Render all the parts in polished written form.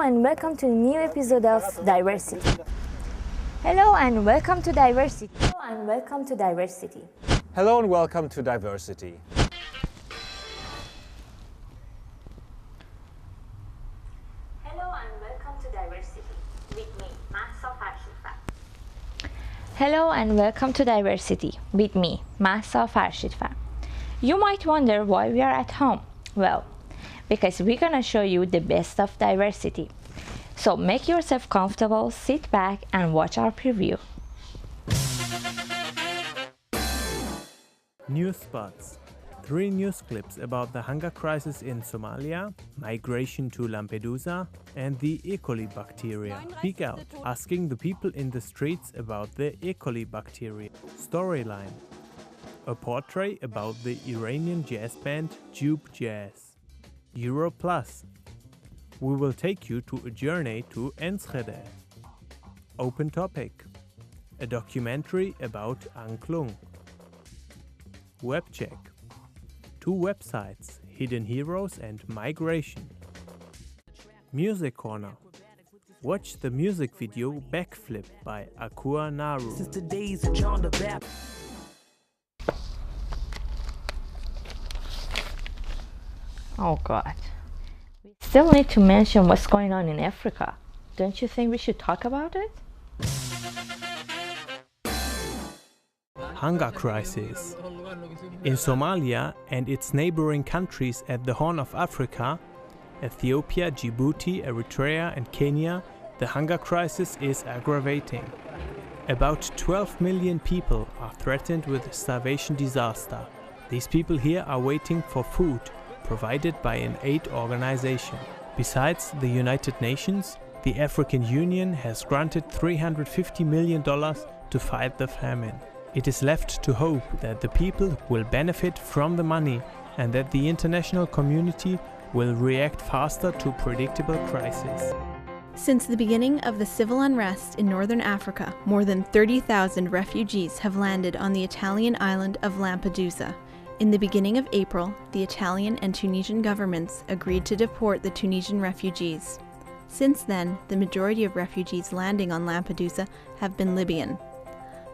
Hello and welcome to a new episode of diverCity. Hello and welcome to diverCity. Hello and welcome to diverCity. Hello and welcome to diverCity. Hello and welcome to diverCity. With me, Massa Farshidfar. Hello and welcome to diverCity. With me, Massa Farshidfar. You might wonder why we are at home. Well, because we're gonna show you the best of diverCity. So make yourself comfortable, sit back and watch our preview. News spots. 3 news clips about the hunger crisis in Somalia, migration to Lampedusa, and the E. coli bacteria. Speak out, asking the people in the streets about the E. coli bacteria. Storyline. A portrait about the Iranian jazz band Joob Jazz. Euro Plus. We will take you to a journey to Enschede. Open topic. A documentary about Angklung. Webcheck. 2 websites, Hidden Heroes and Migration. Music Corner. Watch the music video Backflip by Akua Naru. Since the days of John the Baptist. Oh God. We still need to mention what's going on in Africa. Don't you think we should talk about it? Hunger crisis. In Somalia and its neighboring countries at the Horn of Africa, Ethiopia, Djibouti, Eritrea and Kenya, the hunger crisis is aggravating. About 12 million people are threatened with starvation disaster. These people here are waiting for food provided by an aid organization. Besides the United Nations, the African Union has granted $350 million to fight the famine. It is left to hope that the people will benefit from the money and that the international community will react faster to predictable crises. Since the beginning of the civil unrest in northern Africa, more than 30,000 refugees have landed on the Italian island of Lampedusa. In the beginning of April, the Italian and Tunisian governments agreed to deport the Tunisian refugees. Since then, the majority of refugees landing on Lampedusa have been Libyan.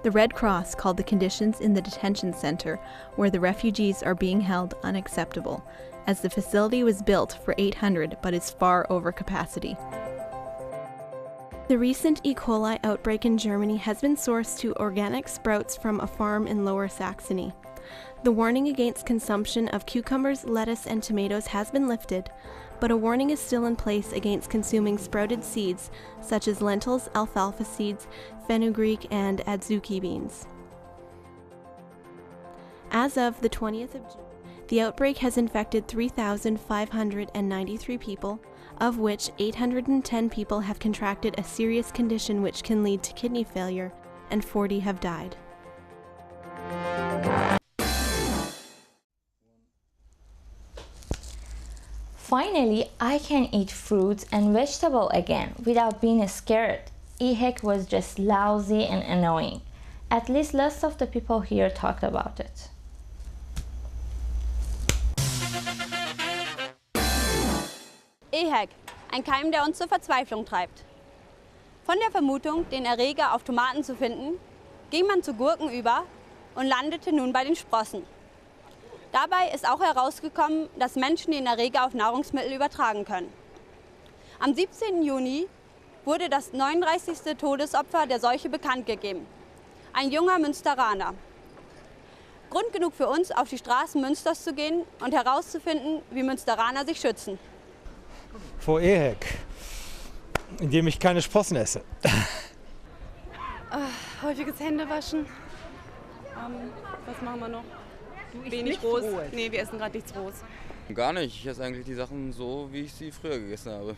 The Red Cross called the conditions in the detention center where the refugees are being held unacceptable, as the facility was built for 800 but is far over capacity. The recent E. coli outbreak in Germany has been sourced to organic sprouts from a farm in Lower Saxony. The warning against consumption of cucumbers, lettuce, and tomatoes has been lifted, but a warning is still in place against consuming sprouted seeds such as lentils, alfalfa seeds, fenugreek, and adzuki beans. As of the 20th of June, the outbreak has infected 3,593 people, of which 810 people have contracted a serious condition which can lead to kidney failure, and 40 have died. Finally, I can eat fruits and vegetables again without being scared. EHEC was just lousy and annoying. At least lots of the people here talked about it. EHEC, ein Keim, der uns zur Verzweiflung treibt. Von der Vermutung, den Erreger auf Tomaten zu finden, ging man zu Gurken über und landete nun bei den Sprossen. Dabei ist auch herausgekommen, dass Menschen den Erreger auf Nahrungsmittel übertragen können. Am 17. Juni wurde das 39. Todesopfer der Seuche bekannt gegeben. Ein junger Münsteraner. Grund genug für uns, auf die Straßen Münsters zu gehen und herauszufinden, wie Münsteraner sich schützen. Vor EHEC, indem ich keine Sprossen esse. Häufiges Händewaschen. Was machen wir noch? Wenig Rohes. Nee, wir essen gerade nichts Rohes. Gar nicht. Ich esse eigentlich die Sachen so, wie ich sie früher gegessen habe.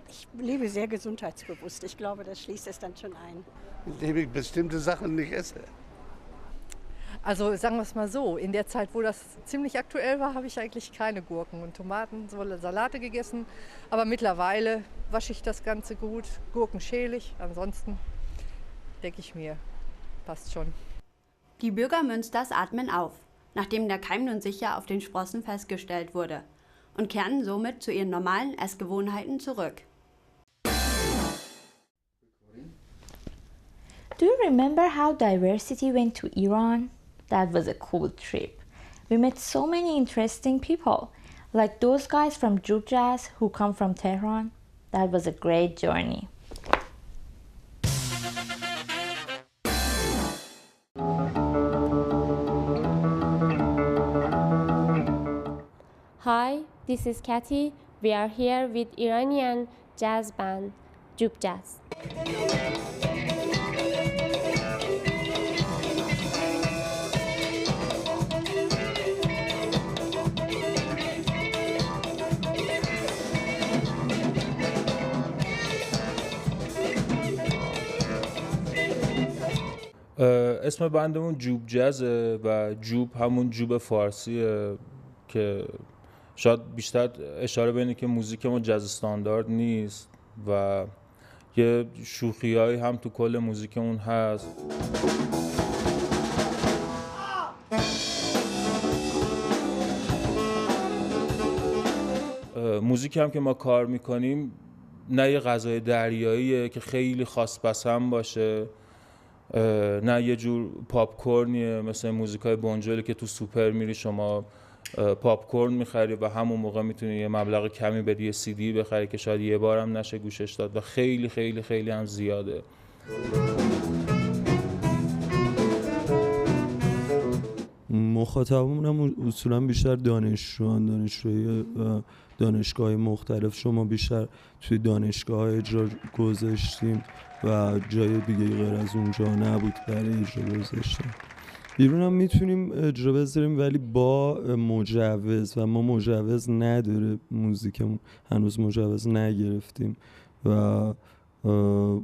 Ich lebe sehr gesundheitsbewusst. Ich glaube, das schließt es dann schon ein. Indem ich bestimmte Sachen nicht esse. Also sagen wir es mal so, in der Zeit, wo das ziemlich aktuell war, habe ich eigentlich keine Gurken und Tomaten, so Salate gegessen. Aber mittlerweile wasche ich das Ganze gut, Gurken schäle ich. Ansonsten denke ich mir, passt schon. Die Bürger Münsters atmen auf, nachdem der Keim nun sicher auf den Sprossen festgestellt wurde. und kehren somit zu ihren normalen Essgewohnheiten zurück. Do you remember how diverCity went to Iran? That was a cool trip. We met so many interesting people, like those guys from Joob Jazz who come from Tehran. That was a great journey. Hi, this is Katy. We are here with Iranian jazz band Joob Jazz. اسم بندمون جوب جزه و جوب همون جوب فارسیه که شاید بیشتر اشاره به اینه که موزیکمون جاز استاندارد نیست و یه شوخیایی هم تو کل موزیکمون هست. موزیک هم که ما کار میکنیم نه یه غذای دریاییه که خیلی خاص پسند باشه، نه یه جور پاپ کورنیه مثل موزیکای بونجولی که تو سوپر میری شما پاپ کورن میخری و همون موقع میتونی یه مبلغ کمی بدی، یه سی دی بخری که شاید یه بارم نشه گوشش داد و خیلی خیلی خیلی هم زیاده. مخاطبمون هم اصولا بیشتر دانشجوی دانشگاه مختلف. شما بیشتر توی دانشگاه اجرا گذاشتیم و جای دیگه غیر از اونجا نبود برای اجرا گذاشتیم. بیرون هم میتونیم اجرا بذاریم ولی با مجوز و ما مجوز نداره موزیکمون، هنوز مجوز نگرفتیم و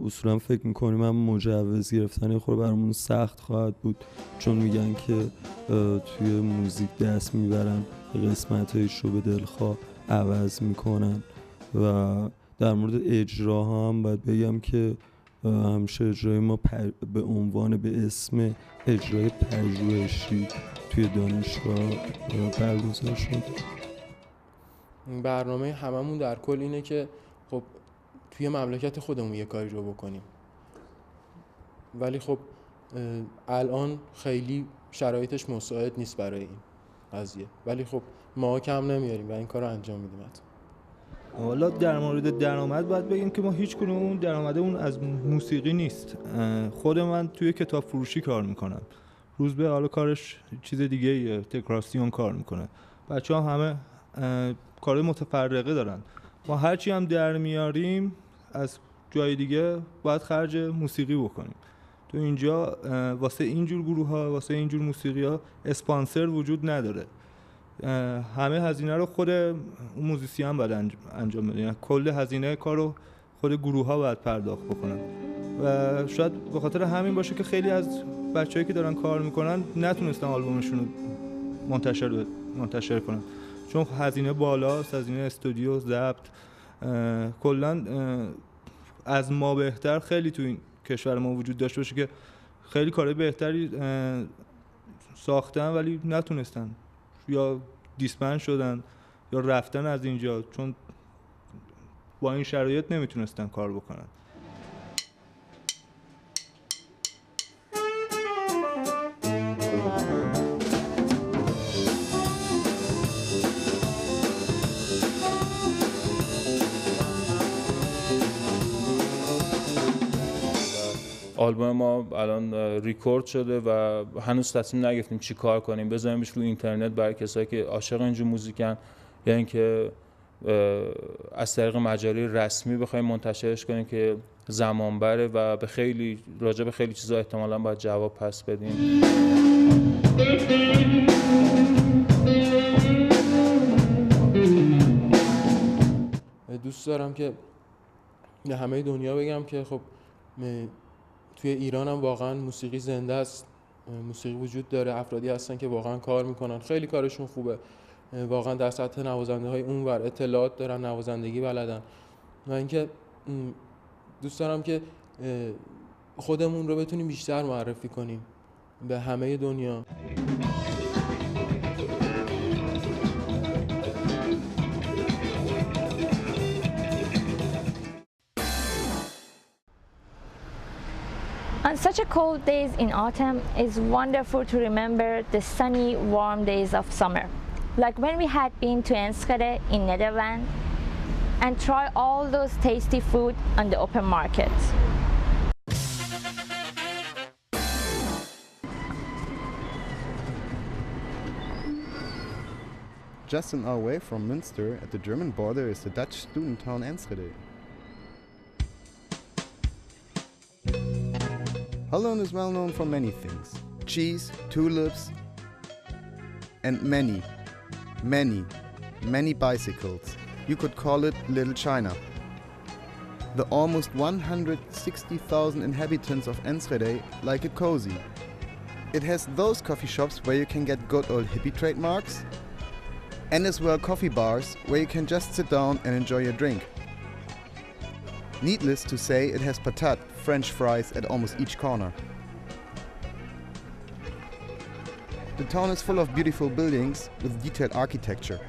اصولا فکر میکنیم هم مجوز گرفتن خود برامون سخت خواهد بود، چون میگن که توی موزیک دست میبرن، قسمتایش رو به دلخواه عوض میکنن. و در مورد اجراها هم باید بگم که همیشه اجرای ما به عنوان به اسم اجرای پژوهشی توی دانشگاه برگزار شد. برنامه هممون در کل اینه که خب توی مملکت خودمون یه کاری رو بکنیم، ولی خب الان خیلی شرایطش مساعد نیست برای این قضیه، ولی خب ما کم نمیاریم و این کار رو انجام میدیم. حالا در مورد درآمد باید بگیم که ما هیچ کدوم درآمدمون از موسیقی نیست. خود من توی کتاب فروشی کار میکنم، روز به حالا کارش چیز دیگه دکوراسیون کار میکنه، بچه‌ها همه کار متفرقه دارن. ما هرچی هم در میاریم از جای دیگه باید خرج موسیقی بکنیم. تو اینجا واسه اینجور گروه‌ها، واسه اینجور موسیقی‌ها اسپانسر وجود نداره. همه هزینه رو خود اون موزیسین باید انجام بده، یعنی کل هزینه کار رو خود گروه‌ها باید پرداخت بکنن و شاید به خاطر همین باشه که خیلی از بچه‌هایی که دارن کار میکنن نتونستن آلبومشون رو منتشر کنن، چون هزینه بالاست، هزینه استودیو، ضبط، کلا از ما بهتر خیلی تو این کشور ما وجود داشته باشه که خیلی کارهای بهتری ساختن ولی نتونستن، یا دیسبند شدن یا رفتن از اینجا چون با این شرایط نمیتونستن کار بکنن. آلبوم ما الان ریکورد شده و هنوز تصمیم نگرفتیم چی کار کنیم، بذاریمش رو اینترنت برای کسایی که عاشق اینجور موزیکن یا اینکه از طریق مجاری رسمی بخوایم منتشرش کنیم که زمان بره و به خیلی راجع به خیلی چیزا احتمالاً باید جواب پس بدیم. دوست دارم که به همه دنیا بگم که خب توی ایران هم واقعا موسیقی زنده است، موسیقی وجود داره، افرادی هستن که واقعا کار میکنن، خیلی کارشون خوبه، واقعا در سطح نوازنده های اونور اطلاعات دارن، نوازندگی بلدن. و اینکه دوست دارم که خودمون رو بتونیم بیشتر معرفی کنیم به همه دنیا. On such a cold days in autumn, it's wonderful to remember the sunny, warm days of summer. Like when we had been to Enschede in Netherlands and try all those tasty food on the open market. Just an hour away from Münster at the German border is the Dutch student town Enschede. Holland is well known for many things. Cheese, tulips, and many bicycles. You could call it Little China. The almost 160,000 inhabitants of Enschede like it cozy. It has those coffee shops where you can get good old hippie trademarks, and as well coffee bars where you can just sit down and enjoy your drink. Needless to say, it has patat, French fries at almost each corner. The town is full of beautiful buildings with detailed architecture.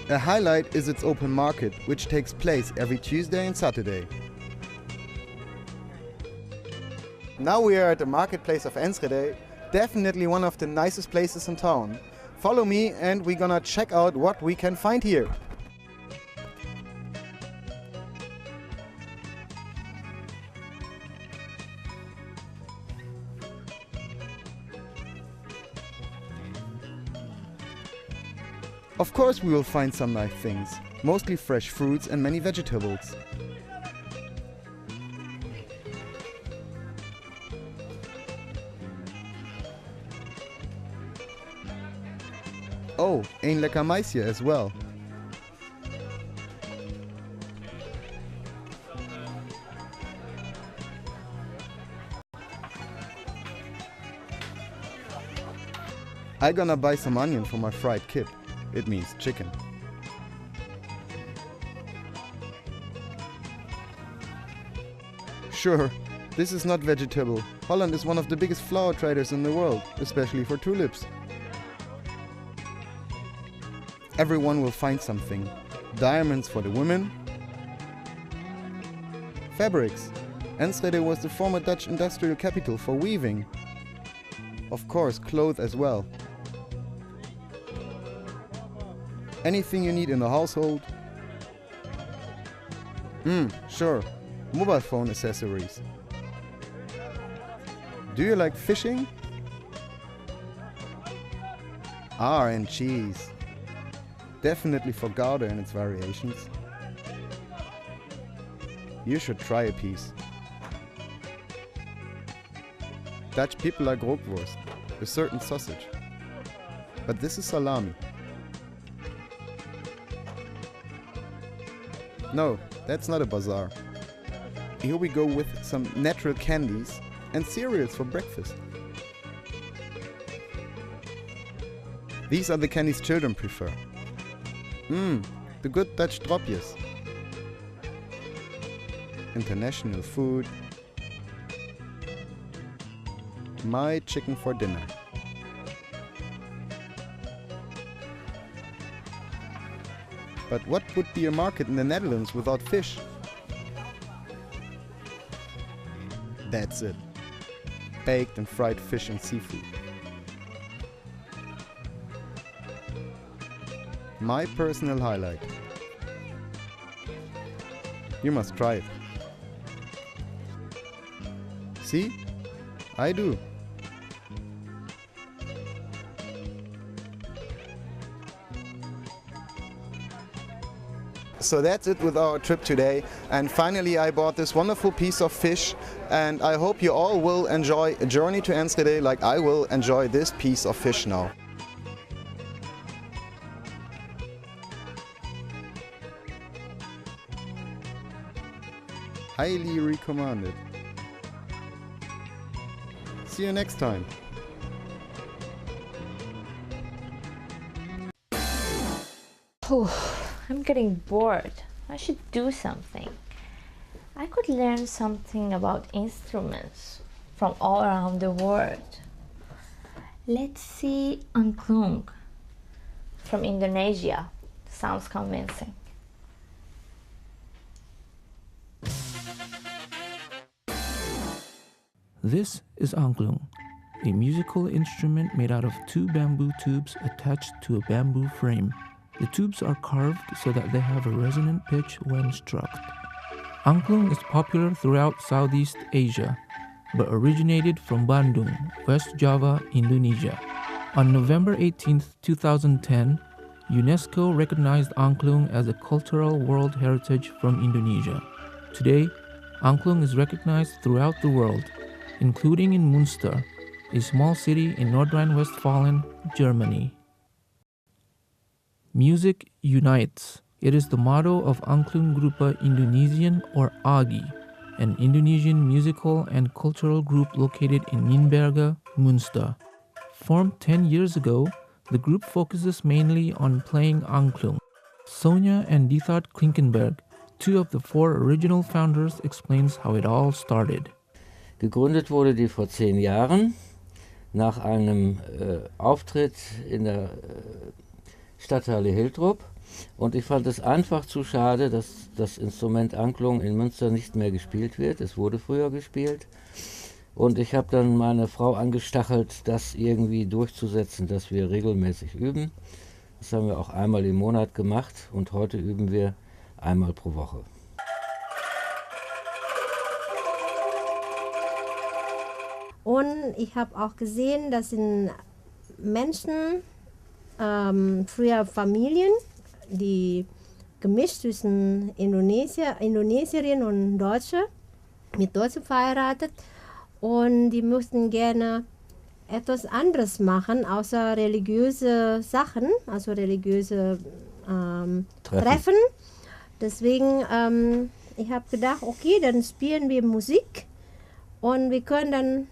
A highlight is its open market, which takes place every Tuesday and Saturday. Now we are at the marketplace of Enschede, definitely one of the nicest places in town. Follow me and we're gonna check out what we can find here. Of course we will find some nice things, mostly fresh fruits and many vegetables. Oh, een lekker meisje as well. I'm gonna buy some onion for my fried kip. It means chicken. Sure, this is not vegetable. Holland is one of the biggest flower traders in the world, especially for tulips. Everyone will find something. Diamonds for the women. Fabrics. Enschede was the former Dutch industrial capital for weaving. Of course, clothes as well. Anything you need in the household. Sure. Mobile phone accessories. Do you like fishing? And cheese. Definitely for Gouda and its variations. You should try a piece. Dutch people like rookworst, a certain sausage. But this is salami. No, that's not a bazaar. Here we go with some natural candies and cereals for breakfast. These are the candies children prefer. The good Dutch Topcis. International food. My chicken for dinner. But what would be a market in the Netherlands without fish? That's it. Baked and fried fish and seafood. My personal highlight. You must try it. See? I do. So that's it with our trip today, and finally I bought this wonderful piece of fish, and I hope you all will enjoy a journey to Enschede like I will enjoy this piece of fish now. Highly recommended. See you next time. I'm getting bored. I should do something. I could learn something about instruments from all around the world. Let's see Angklung from Indonesia. Sounds convincing. This is Angklung, a musical instrument made out of 2 bamboo tubes attached to a bamboo frame. The tubes are carved so that they have a resonant pitch when struck. Angklung is popular throughout Southeast Asia, but originated from Bandung, West Java, Indonesia. On November 18, 2010, UNESCO recognized Angklung as a cultural world heritage from Indonesia. Today, Angklung is recognized throughout the world, including in Münster, a small city in Nordrhein-Westfalen, Germany. Music unites. It is the motto of Angklung Gruppe Indonesian, or AGI, an Indonesian musical and cultural group located in Nijmegen, Münster. Formed 10 years ago, the group focuses mainly on playing Angklung. Sonja and Dithard Klinkenberg, 2 of the 4 original founders, explains how it all started. Gegründet wurde die vor 10 Jahren nach einem Auftritt in der Stadthalle Hiltrup. Und ich fand es einfach zu schade, dass das Instrument Angklung in Münster nicht mehr gespielt wird. Es wurde früher gespielt. Und ich habe dann meine Frau angestachelt, das irgendwie durchzusetzen, dass wir regelmäßig üben. Das haben wir auch einmal im Monat gemacht und heute üben wir einmal pro Woche. Und ich habe auch gesehen, dass in Menschen, früher Familien, die gemischt zwischen Indonesierin und Deutsche, mit Deutschen verheiratet, und die mussten gerne etwas anderes machen, außer religiöse Sachen, also religiöse Treffen. Deswegen, ich habe gedacht, okay, dann spielen wir Musik und wir können dann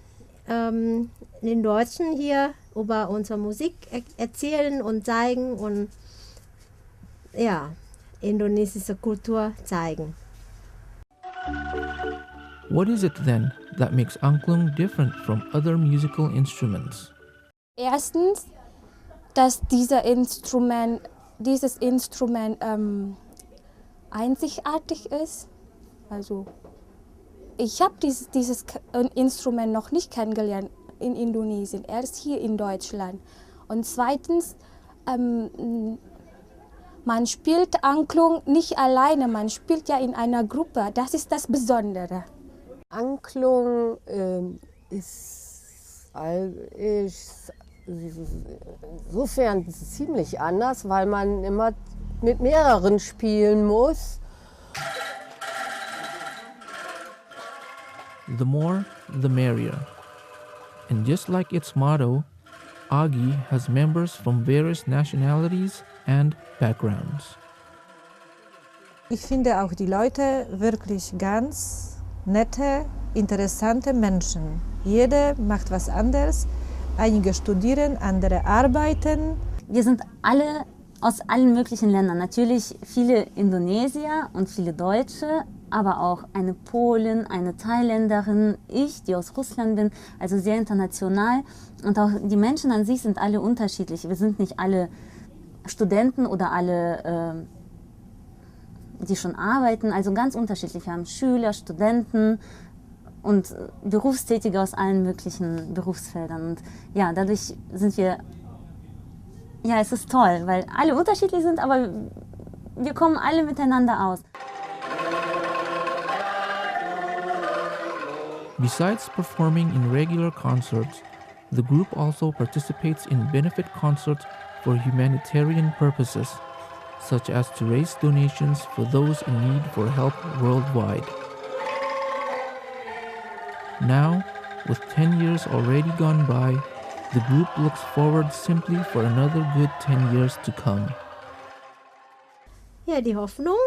den Deutschen hier über unsere Musik erzählen und zeigen und ja, indonesische Kultur zeigen. What is it then that makes Angklung different from other musical instruments? Erstens, dass dieses Instrument einzigartig ist. Also ich habe dieses Instrument noch nicht kennengelernt in Indonesien, erst hier in Deutschland. Und zweitens, man spielt Angklung nicht alleine, man spielt ja in einer Gruppe. Das ist das Besondere. Angklung ist insofern ziemlich anders, weil man immer mit mehreren spielen muss. The more, the merrier. And just like its motto, AGI has members from various nationalities and backgrounds. Ich finde auch die Leute wirklich ganz nette, interessante Menschen. Jeder macht was anderes. Einige studieren, andere arbeiten. Wir sind alle aus allen möglichen Ländern. Natürlich viele Indonesier und viele Deutsche, aber auch eine Polin, eine Thailänderin, ich, die aus Russland bin, also sehr international. Und auch die Menschen an sich sind alle unterschiedlich. Wir sind nicht alle Studenten oder alle, die schon arbeiten, also ganz unterschiedlich. Wir haben Schüler, Studenten und Berufstätige aus allen möglichen Berufsfeldern. Und ja, dadurch sind wir, ja, es ist toll, weil alle unterschiedlich sind, aber wir kommen alle miteinander aus. Besides performing in regular concerts, the group also participates in benefit concerts for humanitarian purposes, such as to raise donations for those in need for help worldwide. Now, with 10 years already gone by, the group looks forward simply for another good 10 years to come. Ja, die Hoffnung,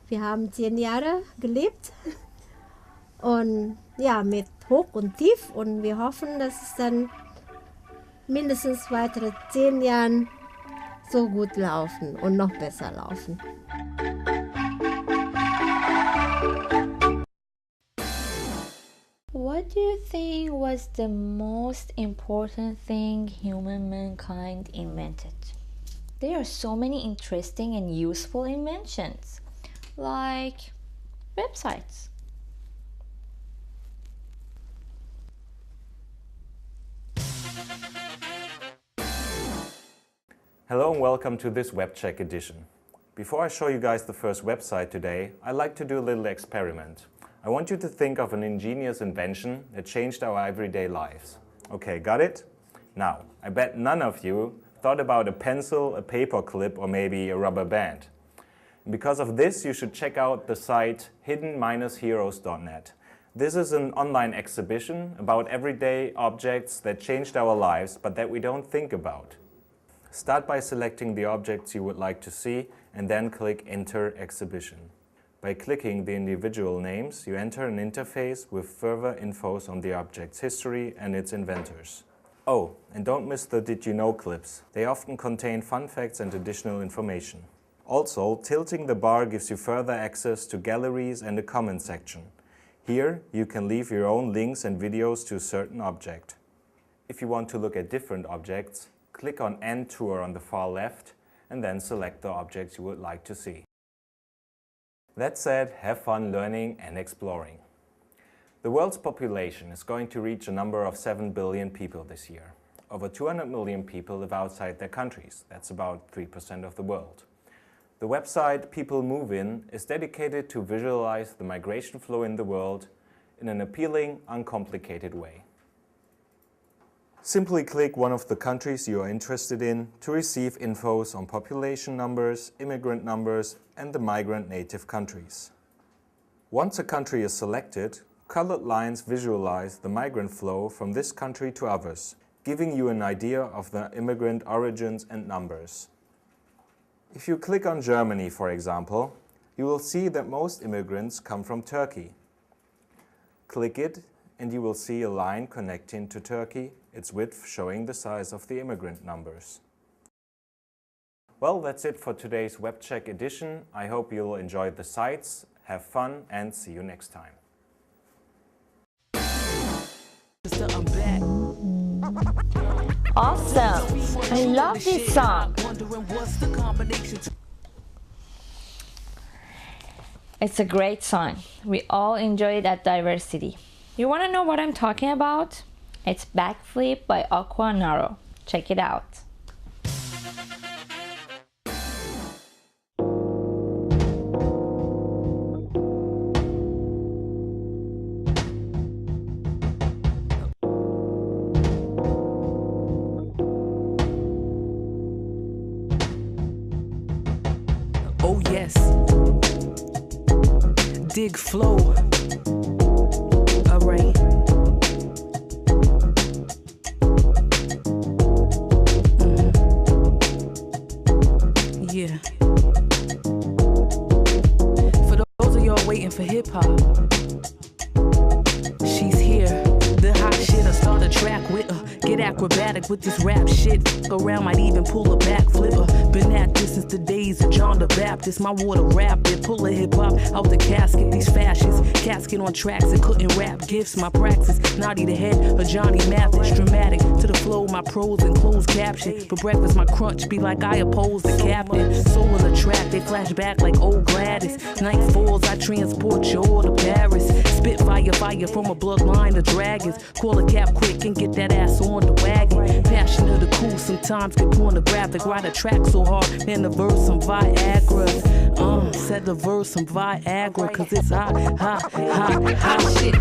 wir haben 10 Jahre gelebt und ja, mit Hoch und Tief, und wir hoffen, dass es dann mindestens weitere 10 Jahren so gut laufen und noch besser laufen. What do you think was the most important thing mankind invented? There are so many interesting and useful inventions, like websites. Hello and welcome to this Webcheck edition. Before I show you guys the first website today, I'd like to do a little experiment. I want you to think of an ingenious invention that changed our everyday lives. Okay, got it? Now, I bet none of you thought about a pencil, a paper clip, or maybe a rubber band. And because of this, you should check out the site hidden-heroes.net. This is an online exhibition about everyday objects that changed our lives, but that we don't think about. Start by selecting the objects you would like to see and then click Enter Exhibition. By clicking the individual names, you enter an interface with further infos on the object's history and its inventors. Oh, and don't miss the Did You Know clips. They often contain fun facts and additional information. Also, tilting the bar gives you further access to galleries and a comment section. Here, you can leave your own links and videos to a certain object. If you want to look at different objects, click on End Tour on the far left and then select the objects you would like to see. That said, have fun learning and exploring. The world's population is going to reach a number of 7 billion people this year. Over 200 million people live outside their countries. That's about 3% of the world. The website People Move In is dedicated to visualize the migration flow in the world in an appealing, uncomplicated way. Simply click one of the countries you are interested in to receive infos on population numbers, immigrant numbers, and the migrant native countries. Once a country is selected, colored lines visualize the migrant flow from this country to others, giving you an idea of the immigrant origins and numbers. If you click on Germany, for example, you will see that most immigrants come from Turkey. Click it and you will see a line connecting to Turkey, its width showing the size of the immigrant numbers. Well, that's it for today's Webcheck edition. I hope you'll enjoy the sites, have fun, and see you next time. Awesome! I love this song! It's a great song. We all enjoy it at diverCity. You want to know what I'm talking about? It's Backflip by Aqua Naro. Check it out. Oh yes, dig flow. All right. Yeah. For those of y'all waiting for hip hop, she's here. The hot shit, I start a track with her. Get acrobatic with this rap shit. Around, might even pull a backflip. Been at this since the days of John the Baptist. My water rapid, pull a hip hop out the casket. These fascists, casket on tracks that couldn't rap gifts. My praxis, naughty the head of Johnny Mathis. Dramatic to the flow, my prose and closed caption. For breakfast, my crunch be like I oppose the captain. Soul in the track, they flash back like old Gladys. Night falls, I transport you all to Paris. Spit fire, fire from a bloodline of dragons. Call a cab quick and get that ass on the wagon. Passion of the cool, sometimes get pornographic. Write a track so hard, then the verse some Viagra. Said the verse some Viagra, cause it's hot, hot, hot, hot shit.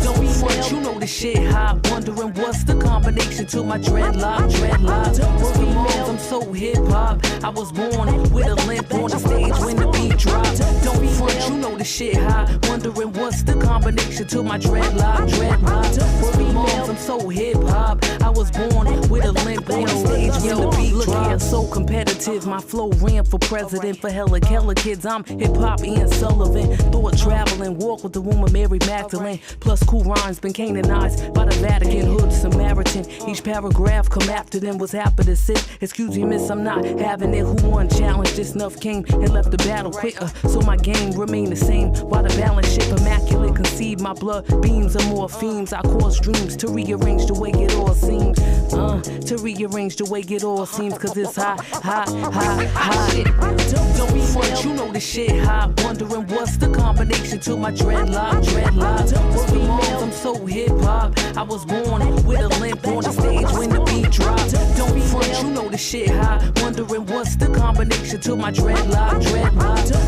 Don't front, you know the shit hot. Wondering what's the combination to my dreadlock, dreadlock. Working moms, I'm so hip hop. I was born with a limp on the stage when the beat dropped. Don't front, you know the shit hot. Wondering what's the combination to my dreadlock, dreadlock. Working moms, I'm so hip hop. I was born with a limp on the stage when the beat dropped. Look here, so competitive. My flow ran for president for hella Keller kids. I'm hip hop Ian Sullivan. Thought traveling, walk with the woman Mary Magdalene. Plus cool rhymes been canonized by the Vatican. Hood Samaritan. Each paragraph come after them was happy to sit. Excuse me, miss, I'm not having it. Who won? Challenge this enough came and left the battle quicker. So my game remain the same. While the balance ship immaculate conceived. My blood beams are morphemes. I cause dreams to rearrange the way it all seems. To rearrange the way it all seems. Cause it's hot, hot, hot, hot. Don't be front, you know the shit hot. Wondering what's the combination to my dreadlock, dreadlock. Working moms, I'm so hip hop. I was born with a limp on the stage when the beat dropped. Don't be front, you know the shit hot. Wondering wondering what's the combination to my dreadlock.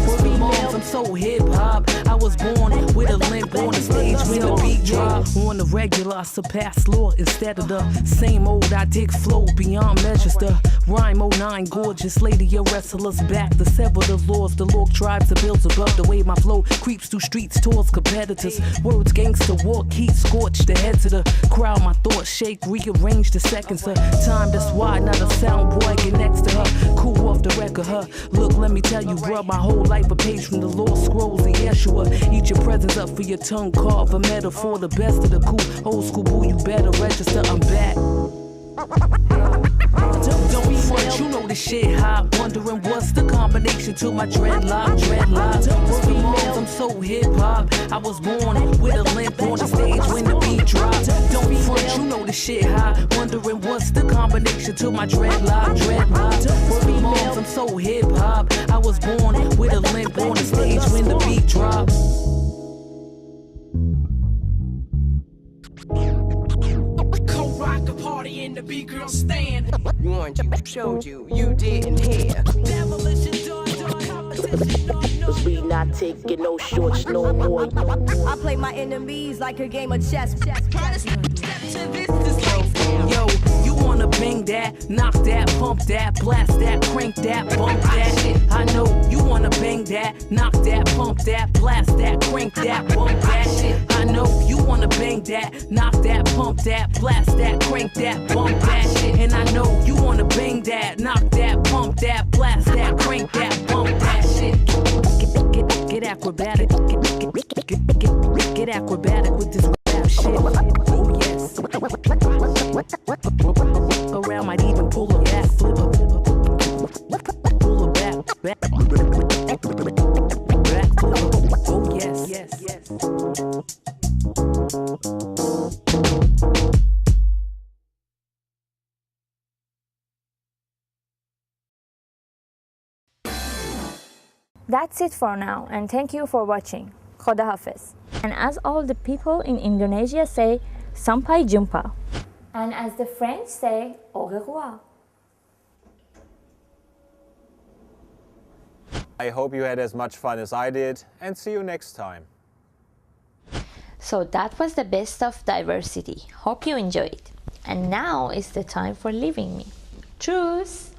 For me, moms, I'm so hip hop. I was born with a limp on the stage when the beat drop. On the regular, I surpass law instead of the same old. I dig flow beyond measures. The rhyme 09, gorgeous lady, your wrestlers back to sever the laws. The log tribes are built above the way my flow creeps through streets towards competitors. Words gangster walk, heat scorch the heads of the crowd. My thoughts shake, rearrange the seconds of time. That's why not a sound boy get next to her. Cool off the record, her. Look, let me tell you, bro, my whole life a page from the law scrolls of Yeshua. Eat your presents up for your tongue, carve a metaphor. The best of the cool, old school boo, you better register. I'm back. Don't be front, you know this shit hot. Wondering what's the combination to my dreadlock. For me, moms, I'm so hip hop. I was born with a limp on the stage when the beat dropped. Don't be front, you know this shit hot. Wondering what's the combination to my dreadlock. For me, moms, I'm so hip hop. I was born with a limp on the stage when the beat dropped. Rock a party in the big girl stand. Warned you, showed you, you didn't hear. Cause we not taking no shorts no more. I play my enemies like a game of chess. Yo, you wanna bang that, knock that, pump that, blast that, crank that, bump that. I know you wanna bang that, knock that, pump that, blast that, crank that, bump that. I know you wanna bang that, knock that, pump that, blast that, crank that, bump that. And I know you wanna bang that, knock that, pump that, blast that, crank that, bump that shit. Get acrobatic, get acrobatic with this rap shit. Oh yes. Around might even pull a back flip. Pull a back flip. Oh yes. That's it for now, and thank you for watching. Khoda Hafiz. And as all the people in Indonesia say, Sampai Jumpa. And as the French say, au revoir. I hope you had as much fun as I did, and see you next time. So that was the best of diverCity. Hope you enjoyed. And now is the time for leaving me. Tschüss!